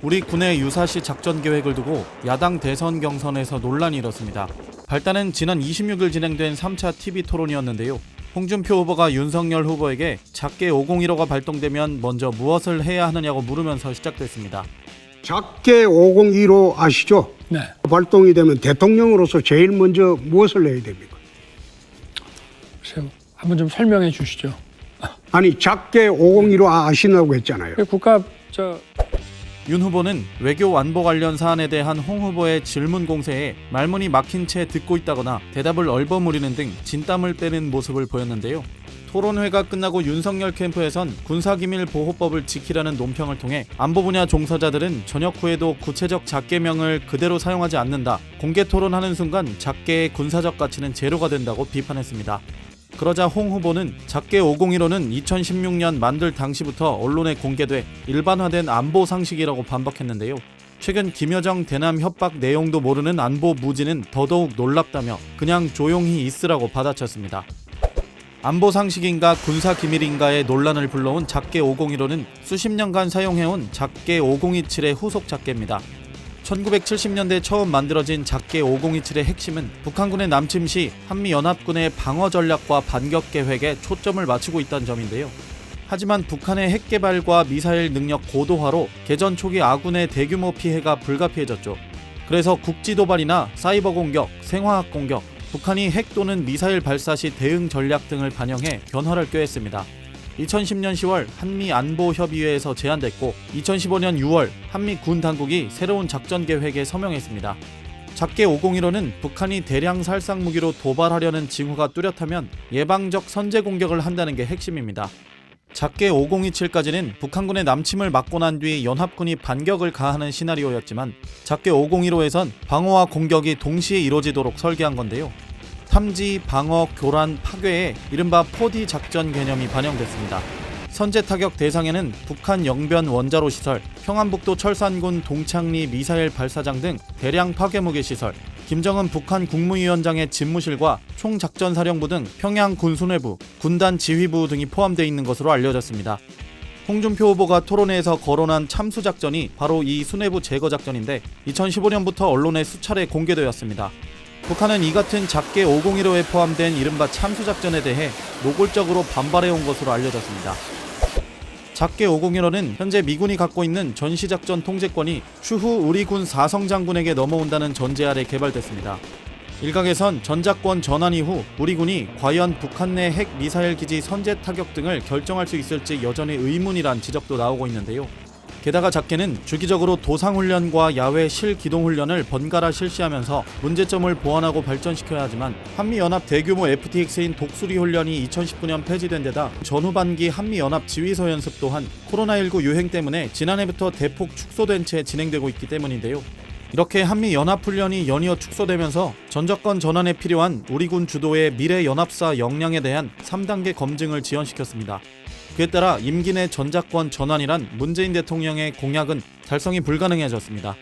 우리 군의 유사시 작전 계획을 두고 야당 대선 경선에서 논란이 일었습니다. 발단은 지난 26일 진행된 3차 TV 토론이었는데요. 홍준표 후보가 윤석열 후보에게 작게 501호가 발동되면 먼저 무엇을 해야 하느냐고 물으면서 시작됐습니다. 작게 501호 아시죠? 네. 발동이 되면 대통령으로서 제일 먼저 무엇을 해야 됩니까? 글쎄요. 한번 좀 설명해 주시죠. 아니 작게 501호 아시냐고 했잖아요. 국가 윤 후보는 외교 안보 관련 사안에 대한 홍 후보의 질문 공세에 말문이 막힌 채 듣고 있다거나 대답을 얼버무리는 등 진땀을 빼는 모습을 보였는데요. 토론회가 끝나고 윤석열 캠프에선 군사기밀보호법을 지키라는 논평을 통해 안보 분야 종사자들은 전역 후에도 구체적 작계명을 그대로 사용하지 않는다. 공개 토론하는 순간 작계의 군사적 가치는 제로가 된다고 비판했습니다. 그러자 홍 후보는 작게 501호는 2016년 만들 당시부터 언론에 공개돼 일반화된 안보 상식이라고 반박했는데요. 최근 김여정 대남 협박 내용도 모르는 안보 무지는 더더욱 놀랍다며 그냥 조용히 있으라고 받아쳤습니다. 안보 상식인가 군사 기밀인가의 논란을 불러온 작게 501호는 수십 년간 사용해온 작게 5027의 후속 작계입니다. 1970년대 처음 만들어진 작게 5027의 핵심은 북한군의 남침 시 한미연합군의 방어 전략과 반격 계획에 초점을 맞추고 있다는 점인데요. 하지만 북한의 핵 개발과 미사일 능력 고도화로 개전 초기 아군의 대규모 피해가 불가피해졌죠. 그래서 국지 도발이나 사이버 공격, 생화학 공격, 북한이 핵 또는 미사일 발사 시 대응 전략 등을 반영해 변화를 꾀했습니다. 2010년 10월 한미안보협의회에서 제안됐고 2015년 6월 한미 군 당국이 새로운 작전 계획에 서명했습니다. 작게 501호는 북한이 대량 살상 무기로 도발하려는 징후가 뚜렷하면 예방적 선제 공격을 한다는 게 핵심입니다. 작게 5027까지는 북한군의 남침을 막고 난 뒤 연합군이 반격을 가하는 시나리오였지만 작게 501호에선 방어와 공격이 동시에 이루어지도록 설계한 건데요. 탐지, 방어, 교란, 파괴에 이른바 4D 작전 개념이 반영됐습니다. 선제 타격 대상에는 북한 영변 원자로 시설, 평안북도 철산군 동창리 미사일 발사장 등 대량 파괴무기 시설, 김정은 북한 국무위원장의 집무실과 총작전사령부 등 평양 군수뇌부, 군단 지휘부 등이 포함되어 있는 것으로 알려졌습니다. 홍준표 후보가 토론회에서 거론한 참수작전이 바로 이 수뇌부 제거작전인데 2015년부터 언론에 수차례 공개되었습니다. 북한은 이 같은 작게 501호에 포함된 이른바 참수작전에 대해 노골적으로 반발해온 것으로 알려졌습니다. 작게 501호는 현재 미군이 갖고 있는 전시작전 통제권이 추후 우리 군 사성장군에게 넘어온다는 전제 아래 개발됐습니다. 일각에선 전작권 전환 이후 우리 군이 과연 북한 내 핵 미사일 기지 선제 타격 등을 결정할 수 있을지 여전히 의문이란 지적도 나오고 있는데요. 게다가 작게는 주기적으로 도상훈련과 야외 실기동훈련을 번갈아 실시하면서 문제점을 보완하고 발전시켜야 하지만 한미연합 대규모 FTX인 독수리 훈련이 2019년 폐지된 데다 전후반기 한미연합 지휘소 연습 또한 코로나19 유행 때문에 지난해부터 대폭 축소된 채 진행되고 있기 때문인데요. 이렇게 한미연합훈련이 연이어 축소되면서 전적권 전환에 필요한 우리 군 주도의 미래연합사 역량에 대한 3단계 검증을 지연시켰습니다. 그에 따라 임기 내 전작권 전환이란 문재인 대통령의 공약은 달성이 불가능해졌습니다.